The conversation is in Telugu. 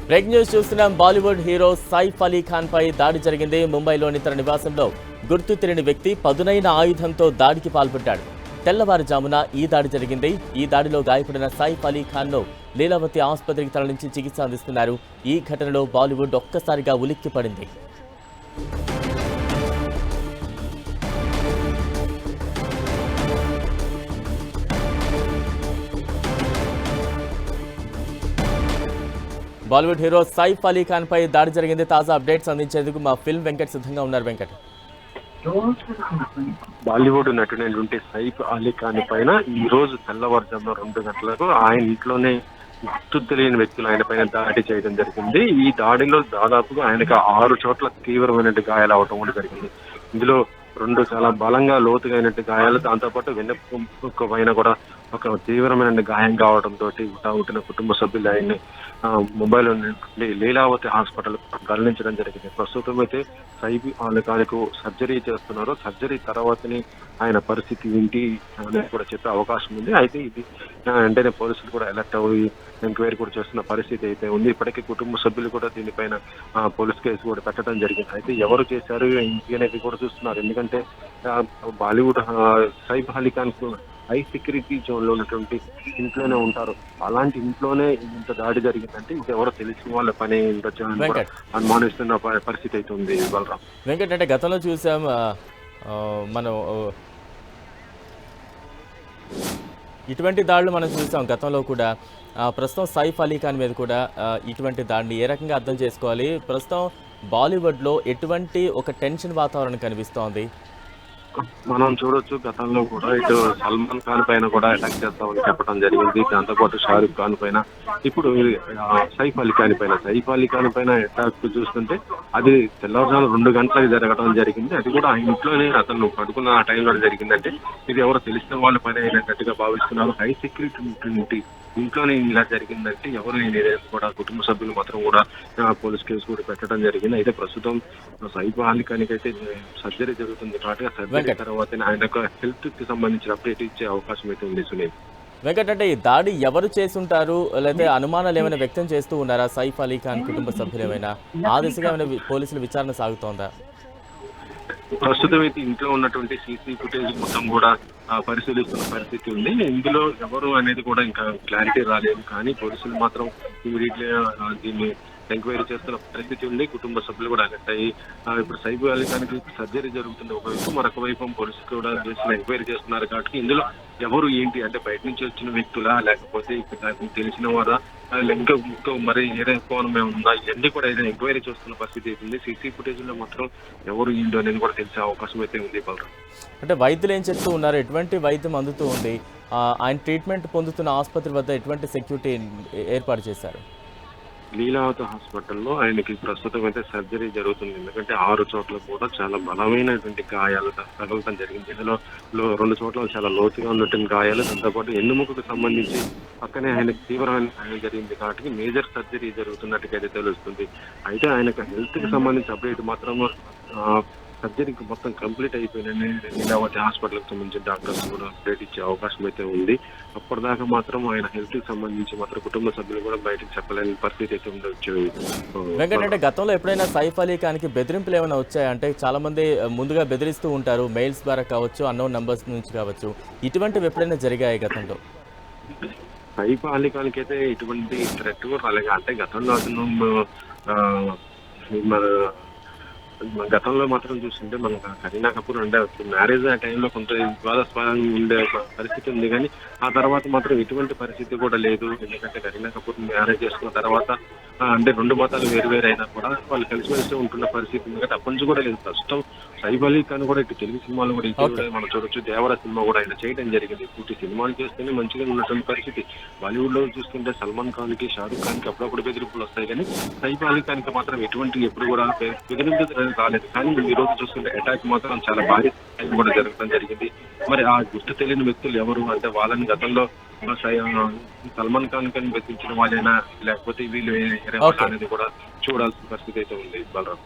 బ్రేక్ న్యూస్ చూస్తున్నాం. బాలీవుడ్ హీరో సైఫ్ అలీ ఖాన్ పై దాడి జరిగింది. ముంబైలోని తన నివాసంలో గుర్తు తెలియని వ్యక్తి పదునైన ఆయుధంతో దాడికి పాల్పడ్డాడు. తెల్లవారుజామున ఈ దాడి జరిగింది. ఈ దాడిలో గాయపడిన సైఫ్ అలీ ఖాన్ ను లీలావతి ఆసుపత్రికి తరలించి చికిత్స అందిస్తున్నారు. ఈ ఘటనలో బాలీవుడ్ ఒక్కసారిగా ఉలిక్కిపడింది. బాలీవుడ్ హీరో సైఫ్ అలీ ఖాన్ పై దాడి జరిగింది. తాజా అప్డేట్స్ అందించేందుకు మా ఫిల్మ్ వెంకట్ సిద్ధంగా ఉన్నారు. వెంకట్, బాలీవుడ్ నటుడైనటువంటి సైఫ్ అలీ ఖాన్ పైన ఈ రోజు తెల్లవారుజామున 2 గంటలకు ఆయన ఇంట్లోనే గుర్తు తెలియని వ్యక్తులు ఆయన పైన దాడి చేయడం జరిగింది. ఈ దాడిలో దాదాపుగా ఆయనకు 6 చోట్ల తీవ్రమైన గాయాలు అవటం కూడా జరిగింది. ఇందులో 2 చాలా బలంగా లోతుగా అయినట్టు గాయాలు, దాంతోపాటు వెన్నెముక పైన కూడా ఒక తీవ్రమైన గాయం కావడంతో ఉట్టిన కుటుంబ సభ్యులు ఆయన్ని ముంబైలో లీలావతి హాస్పిటల్ తరలించడం జరిగింది. ప్రస్తుతం అయితే సైఫ్ అలీ ఖాన్కు సర్జరీ చేస్తున్నారు. సర్జరీ తర్వాతనే ఆయన పరిస్థితి ఏంటి అనేది కూడా చెప్పే అవకాశం ఉంది. అయితే ఇది వెంటనే పోలీసులు కూడా అలర్ట్ అయ్యి ఎంక్వైరీ కూడా చేస్తున్న పరిస్థితి అయితే ఉంది. ఇప్పటికీ కుటుంబ సభ్యులు కూడా దీనిపైన పోలీస్ కేసు కూడా పెట్టడం జరిగింది. అయితే ఎవరు చేశారు ఏంటి అనేది కూడా చూస్తున్నారు. ఎందుకంటే Bollywood Saif Ali Khan high security zone లో ఉన్నటువంటి ఇంట్లోనే ఉంటారు. అలాంటి ఇంట్లోనే ఇంత దాడి జరిగిందంటే ఇది ఎవరో తెలిసిన వాళ్ళ పని ఉండొచ్చు అనుమానిస్తున్న పరిస్థితి అయితే ఉంది. బలరాం, వెంకట్, అంటే గతంలో చూసాం మనం ఇటువంటి దాడులు మనం చూసాం గతంలో కూడా. ప్రస్తుతం సైఫ్ అలీ ఖాన్ మీద కూడా ఇటువంటి దాడిని ఏ రకంగా అర్థం చేసుకోవాలి? ప్రస్తుతం బాలీవుడ్లో ఎటువంటి ఒక టెన్షన్ వాతావరణం కనిపిస్తోంది? మనం చూడొచ్చు, గతంలో కూడా ఇటు సల్మాన్ ఖాన్ పైన కూడా అటాక్ చేస్తామని చెప్పడం జరిగింది. దాంతోపాటు షారూక్ ఖాన్ పైన, ఇప్పుడు సైఫ్ అలీ ఖాన్ పైన అటాక్ చూస్తుంటే అది తెల్లవారుజామున 2 గంటలకు జరగడం జరిగింది. అది కూడా ఆ ఇంట్లోనే అతను పడుకున్న ఆ టైంలో జరిగిందంటే ఇది ఎవరో తెలిసిన వాళ్ళ పైన అయినట్టుగా భావిస్తున్నారు. హై సెక్యూరిటీ ఇంట్లోనే ఇలా జరిగిందంటే ఎవరు కూడా కుటుంబ సభ్యులు మాత్రం కూడా పోలీస్ కేసు కూడా పెట్టడం జరిగింది. అయితే ప్రస్తుతం సైఫ్ అలీ ఖాన్ అయితే సర్జరీ జరుగుతుంది కాబట్టి సర్జరీ తర్వాత ఆయన హెల్త్ కి సంబంధించిన అప్డేట్ ఇచ్చే అవకాశం అయితే ఉంది. సునీల్, వెంకట్, అంటే ఈ దాడి ఎవరు చేసుంటారు? లేదా అనుమానాలు ఏమైనా వ్యక్తం చేస్తూ ఉన్నారా సైఫ్ అలీ ఖాన్ కుటుంబ సభ్యులు? ఏమైనా ఆ దిశగా ఏమైనా పోలీసుల విచారణ సాగుతోందా? ప్రస్తుతం అయితే ఇంట్లో ఉన్నటువంటి సీసీ ఫుటేజ్ మొత్తం కూడా పరిశీలిస్తున్న పరిస్థితి ఉంది. ఇందులో ఎవరు అనేది కూడా ఇంకా క్లారిటీ రాలేదు. కానీ పోలీసులు మాత్రం ఇమీడియట్లీ దీన్ని ఎంక్వైరీ చేస్తున్న పరిస్థితి ఉంది. కుటుంబ సభ్యులు కూడా అలర్ట్ అయ్యి ఇప్పుడు సైఫ్ అలీ ఖాన్ సర్జరీ జరుగుతుంది ఒకవైపు, మరొక వైపు పోలీసులు కూడా ఎంక్వైరీ చేస్తున్నారు. కాబట్టి ఇందులో ఎవరు ఏంటి అంటే బయట నుంచి వచ్చిన వ్యక్తులా, లేకపోతే ఇక్కడ తెలిసిన వారా, ఇంకా మరి ఏదైనా కోణం ఉందా, ఇవన్నీ కూడా ఏదైనా ఎంక్వైరీ చేస్తున్న పరిస్థితి అవుతుంది. సీసీ ఫుటేజ్ లో మాత్రం ఎవరు ఏంటో అనేది కూడా తెలిసే అవకాశం అయితే ఉంది. బలరాం, అంటే వైద్యులు ఏం చెప్తూ ఉన్నారు? ఎటువంటి వైద్యం అందుతూ ఉంది? ఆయన ట్రీట్మెంట్ పొందుతున్న ఆసుపత్రి వద్ద ఎటువంటి సెక్యూరిటీ ఏర్పాటు చేశారు? లీలావతి హాస్పిటల్లో ఆయనకి ప్రస్తుతం అయితే సర్జరీ జరుగుతుంది. ఎందుకంటే 6 చోట్ల కూడా చాలా బలమైనటువంటి గాయాలు తగలటం జరిగింది. ఇందులో 2 చోట్ల చాలా లోతుగా ఉన్నటువంటి గాయాలు, దాంతోపాటు ఎన్నుముకకు సంబంధించి పక్కనే ఆయనకు తీవ్రమైన గాయం జరిగింది. కాబట్టి మేజర్ సర్జరీ జరుగుతున్నట్టుగా అయితే తెలుస్తుంది. అయితే ఆయనకు హెల్త్ కి సంబంధించి అప్డేట్ మాత్రం సర్జరీకి మొత్తం కంప్లీట్ అయిపోయిందని లీలావతి హాస్పిటల్కి సంబంధించిన డాక్టర్స్ కూడా అప్డేట్ ఇచ్చే అవకాశం అయితే ఉంది. అప్పటిదాకా మాత్రం ఆయన హెల్త్ కి సంబంధించి మాత్రం కుటుంబ సభ్యులు కూడా బయటకు చెప్పలేని పరిస్థితి అయితే ఉండొచ్చు. వెంకటంటే గతంలో ఎప్పుడైనా సైఫ్ అలీ ఖాన్కి బెదిరింపులు ఏమైనా వచ్చాయి? అంటే చాలా మంది ముందుగా బెదిరిస్తూ ఉంటారు, మెయిల్స్ ద్వారా కావచ్చు, అన్నోన్ నంబర్స్ నుంచి కావచ్చు. ఇటువంటివి ఎప్పుడైనా జరిగాయి గతంలో? సైఫ్ అలీ ఖాన్కి అయితే ఇటువంటి థ్రెట్ కూడా రాలేదు. అంటే గతంలో అతను గతంలో మాత్రం చూస్తుంటే మనకు కరీనా కపూర్ అంటే మ్యారేజ్ ఆ టైంలో కొంత వివాదాస్పదంగా ఉండే పరిస్థితి ఉంది. కానీ ఆ తర్వాత మాత్రం ఎటువంటి పరిస్థితి కూడా లేదు. ఎందుకంటే కరీనా కపూర్ మ్యారేజ్ చేసుకున్న తర్వాత అంటే 2 మతాలు వేరు అయినా కూడా వాళ్ళు కలిసిమెలిసి ఉంటున్న పరిస్థితి ఉంది. కాబట్టి అప్పటి నుంచి కూడా లేదు. ప్రస్తుతం సైఫ్ అలీ ఖాన్ కూడా ఇటు తెలుగు సినిమాలు కూడా మనం చూడొచ్చు. దేవర సినిమా కూడా ఆయన చేయడం జరిగింది. ఇటు సినిమాలు చేస్తేనే మంచిగా ఉన్నటువంటి పరిస్థితి. బాలీవుడ్ లో చూస్తుంటే సల్మాన్ ఖాన్ కి, షారూక్ ఖాన్ కి అప్పుడప్పుడు బెదిరింపులు వస్తాయి. కానీ సైఫ్ అలీ ఖాన్ కి మాత్రం ఎటువంటి ఎప్పుడు కూడా బెదిరింపులు రాలేదు. కానీ ఈ రోజు చూస్తుంటే అటాక్ మాత్రం చాలా భారీ కూడా జరగడం జరిగింది. మరి ఆ గుర్తు తెలియని వ్యక్తులు ఎవరు అంటే వాళ్ళని గతంలో సల్మాన్ ఖాన్ కానీ బెదిరించిన వాళ్ళైనా, లేకపోతే వీళ్ళు అనేది కూడా చూడాల్సిన పరిస్థితి అయితే ఉంది. బలరాం.